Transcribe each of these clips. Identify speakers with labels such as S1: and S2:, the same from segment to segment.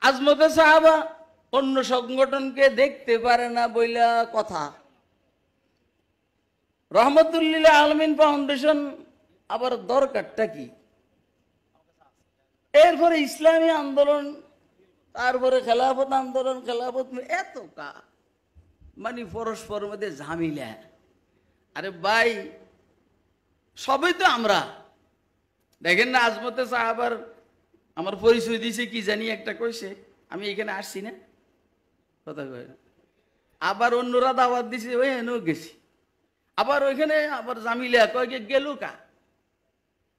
S1: আজমতে সাহাবা অন্য সংগঠনকে দেখতে পারে না বইলা কথা। রহমতুল্লিল আলমিন ফাউন্ডেশন আবার দরকারটা কি? এরপরে ইসলামী আন্দোলন, তারপরে খেলাফত আন্দোলন, খেলাফত এত মানে পরস্পর মধ্যে ঝামেলা। আরে ভাই, সবই তো আমরা। দেখেন না, আজমতে সাহাবার আমার পরিচয় দিয়েছে কি জানি একটা কইছে, আমি এখানে আসছি না, কথা কয় না। আবার অন্যরা দাওয়াত দিছে, ওই এনেও গেছি। আবার ওইখানে আবার জামিলা কয় গেল কা,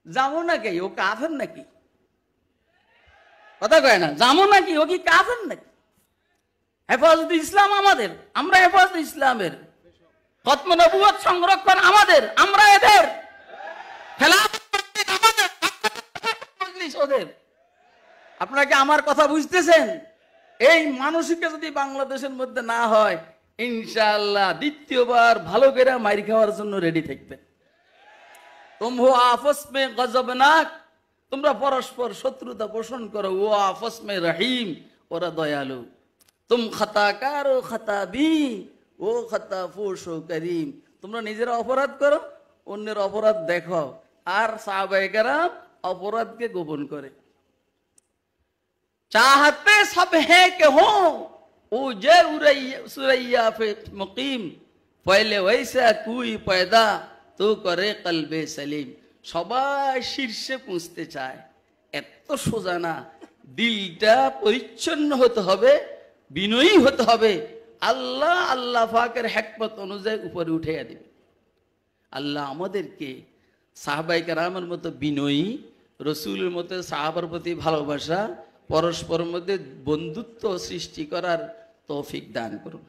S1: যাবো নাকি, ও কাফের নাকি? কথা কয় না, যাবো নাকি, ও কি কাফের নাকি? হেফাজত ইসলাম আমাদের, আমরা হেফাজত ইসলামের। খতম নবুয়ত সংরক্ষণ আমাদের, আমরা এদের। ওদের। আপনারা কি আমার কথা বুঝতেছেন? এই মানসিকতা যদি বাংলাদেশের মধ্যে না হয়, ইনশাআল্লাহ দ্বিতীয়বার ভালো করে মাইর খাওয়ার জন্য রেডি থাকবেন। তুমহু আপস মে গজবনাক, তোমরা পরস্পর শত্রুতা পোষণ করো। ও আপস মে রহিম, ওরা দয়ালু। তুম খাতাকার ও খাতাবি, ও খাতাফুশ ও করিম। তোমরা নিজেরা অপরাধ করো, অন্যের অপরাধ দেখো। আর সাহাবায়ে কেরাম অপরাধকে গোপন করে। चाहते सब है कि हो उजे सुरैया पे मुकीम, पहले वैसा कोई पैदा तो करे कल्बे सलीम। সবাই শীর্ষে পৌঁছতে চায়, এত সোজা না। দিলটা পরিচ্ছন্ন হতে হবে, বিনয়ী হতে হবে। আল্লাহ পাকের হিকমত অনুযায়ী উপরে উঠিয়ে দিবে। আল্লাহ আমাদেরকে সাহাবায়ে কেরামের মতো বিনয়ী, রসুলের মতো সাহাবার প্রতি ভালোবাসা, পরস্পরের মধ্যে বন্ধুত্ব সৃষ্টি করার তৌফিক দান করুন।